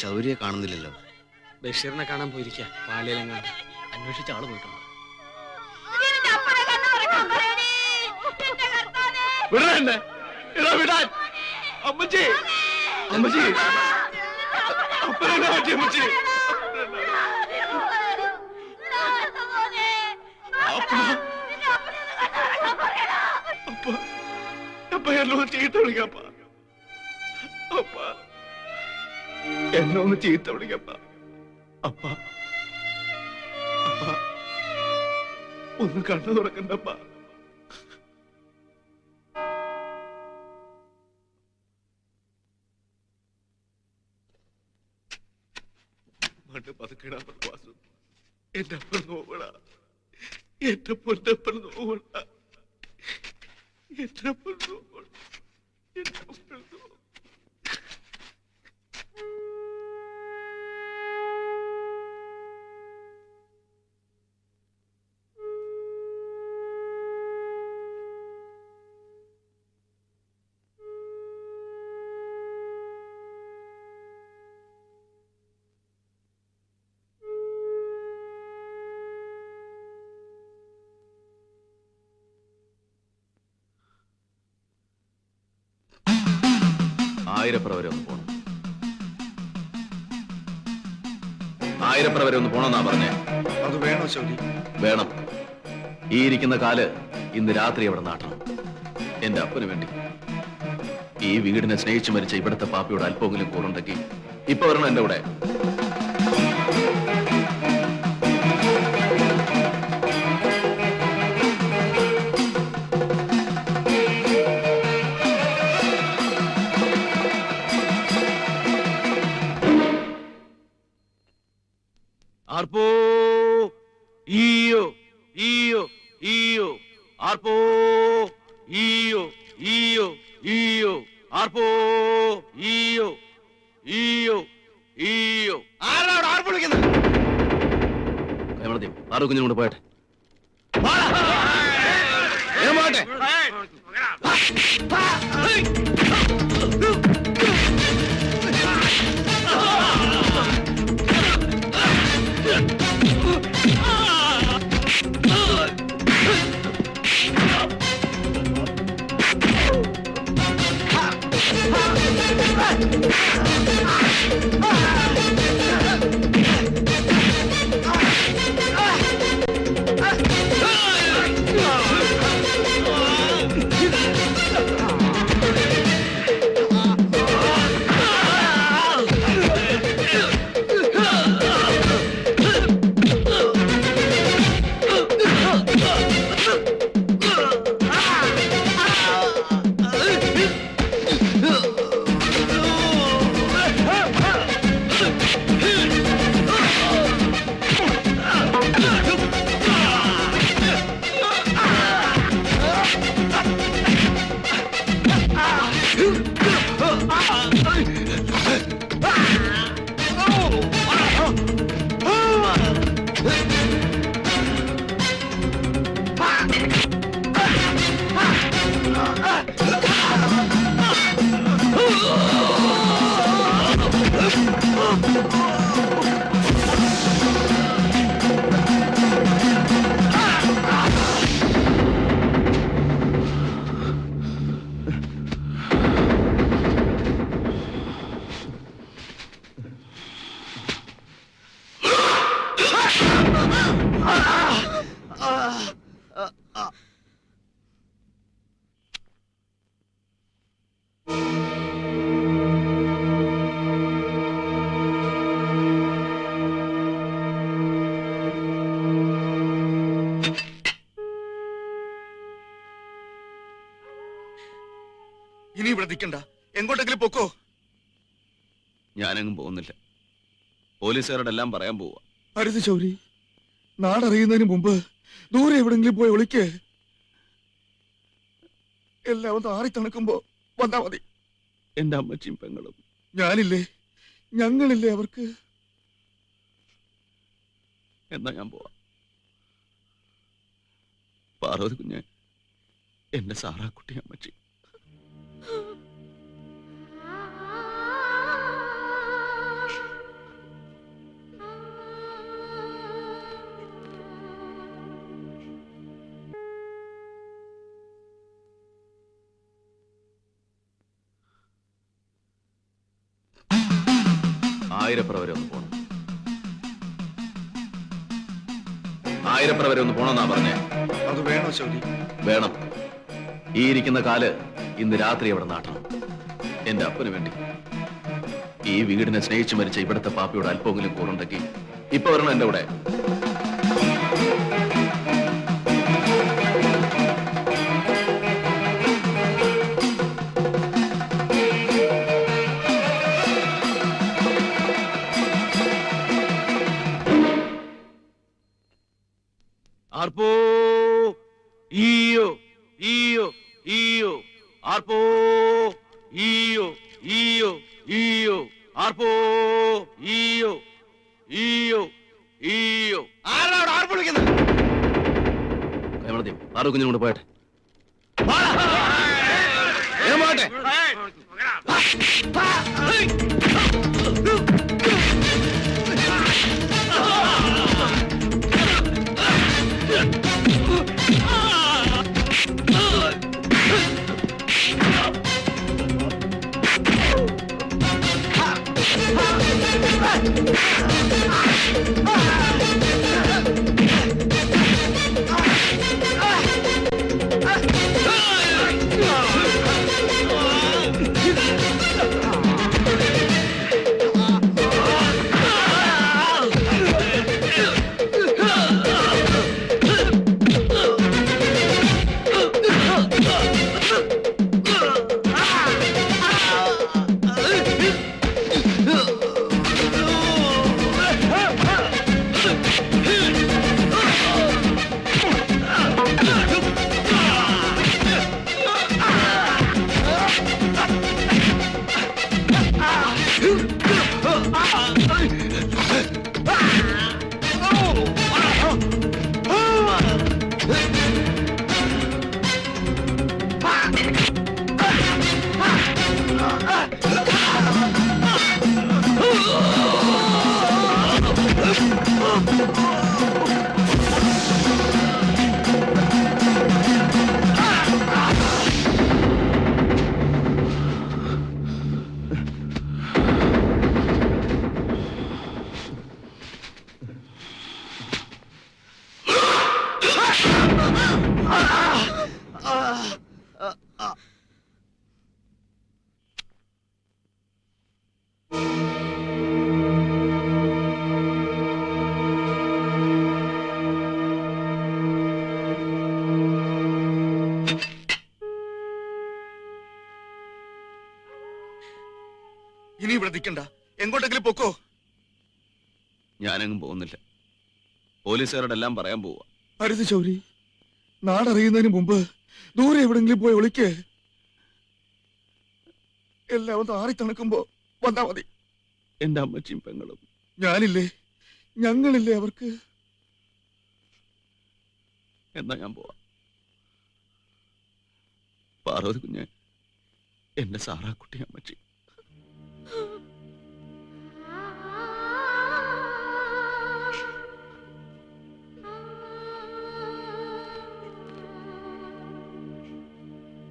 ചൗരിയെ കാണുന്നില്ലല്ലോ. ബഷീറിനെ കാണാൻ പോയിരിക്കുക. പാലയിലെങ്ങാണ്ട് അന്വേഷിച്ച ആള് പോയിട്ടുണ്ട്. അമ്മച്ചി അമ്മച്ചി അപ്പനെ അമ്മച്ചി അപ്പ എന്നൊന്ന് ചീത്ത വിളിക്കപ്പ. അപ്പ എന്നൊന്ന് ചീത്ത വിളിക്കപ്പ. അപ്പ അപ്പ ഒന്ന് കണ്ണു തുറക്കണ്ടപ്പ. മണ്ണ് പതുക്കിടാ വാസു. എന്റെ അപ്പൻ നോവണ, എന്റെ പൊന്നപ്പൻ നോവണ, എന്റെ അപ്പൻ നോവണ, എന്റെ അപ്പൻ നോവണ. ആയിരപ്പുറ വരെ ഒന്ന് പോണം. ആയിരപ്പുറ വരെ ഒന്ന് പോണമെന്നാ പറഞ്ഞേ. അത് വേണോ ശൗരി? വേണം. ഈ ഇരിക്കുന്ന കാല് ഇന്ന് രാത്രി അവിടെ നാട്ടണം. എന്റെ അപ്പന് വേണ്ടി. ഈ വീടിനെ സ്നേഹിച്ചു മരിച്ച ഇവിടുത്തെ പാപ്പയോട് അല്പമെങ്കിലും കൂറുണ്ടെങ്കിൽ ഇപ്പൊ വരണം എന്റെ കൂടെ. ആർപ്പോ ഈയോ ഈയോ ഈയോ ആർപ്പോ ഈയോ ഈയോ ഈയോ ആർപ്പോ ഈയോ ഈയോ ഈയോ. ആരാണ് ആർപ്പ് വിളിക്കുന്നത്? കൈമളത്തെയും ആറു കുഞ്ഞിനും കൊണ്ട് പോയട്ടെ. ഇനി ഇവിടെ നിൽക്കണ്ട, എങ്ങോട്ടെങ്കിലും പൊക്കോ. ഞാനെങ്ങും പോകുന്നില്ല. പോലീസുകാരോടെല്ലാം പറയാൻ പോവാ. അരുത് ശൗരി, നാടറിയുന്നതിന് മുമ്പ് ദൂരെ എവിടെങ്കിലും പോയി ഒളിക്ക്. എല്ലാം ഒന്ന് ആറി തണുക്കുമ്പോ വന്നാ മതി. എന്റെ അമ്മച്ചിയും പെങ്ങളും ഞാനില്ലേ, ഞങ്ങളില്ലേ അവർക്ക്. എന്നാ ഞാൻ പോവാ. പാർവതി കുഞ്ഞ്, എന്റെ സാറാക്കുട്ടി അമ്മച്ചി. ആയിരപ്പുറ വരെ ഒന്ന് പോണം. ആയിരപ്പുറ വരെ ഒന്ന് പോണെന്നാ പറഞ്ഞേ. അത് വേണോ ശൗരി? വേണം. ഈ ഇരിക്കുന്ന കാല് ഇന്ന് രാത്രി അവിടെ നാട്ടണം. എന്റെ അപ്പന് വേണ്ടി. ഈ വീടിനെ സ്നേഹിച്ചു മരിച്ച ഇവിടുത്തെ പാപ്പിയോട് അല്പമെങ്കിലും കൂടുണ്ടെങ്കിൽ ഇപ്പൊ വരണം എന്റെ കൂടെ. Arpo, io, Arpo, io, Arpo, io. ആരാണ് ആർപ്പ് വിളിക്കുന്നത്? ആറു കുഞ്ഞിനും കൊണ്ട് പോയട്ടെ. ഇനി ഇവിടെ നിൽക്കണ്ട, എങ്ങോട്ടെങ്കിലും പൊക്കോ. ഞാനെങ്ങും പോകുന്നില്ല. പോലീസുകാരോടെല്ലാം പറയാൻ പോവാ. അരുത് ശൗരി, നാടറിയുന്നതിന് മുമ്പ് ദൂരെ എവിടെങ്കിലും പോയി ഒളിക്ക്. എല്ലാം ഒന്ന് ആറി തണുക്കുമ്പോ വന്നാ മതി. എന്റെ അമ്മച്ചിയും പെങ്ങളും ഞാനില്ലേ, ഞങ്ങളില്ലേ അവർക്ക്. എന്നാ ഞാൻ പോവാ. പാർവതി കുഞ്ഞ്, എന്റെ സാറാക്കുട്ടി അമ്മച്ചി.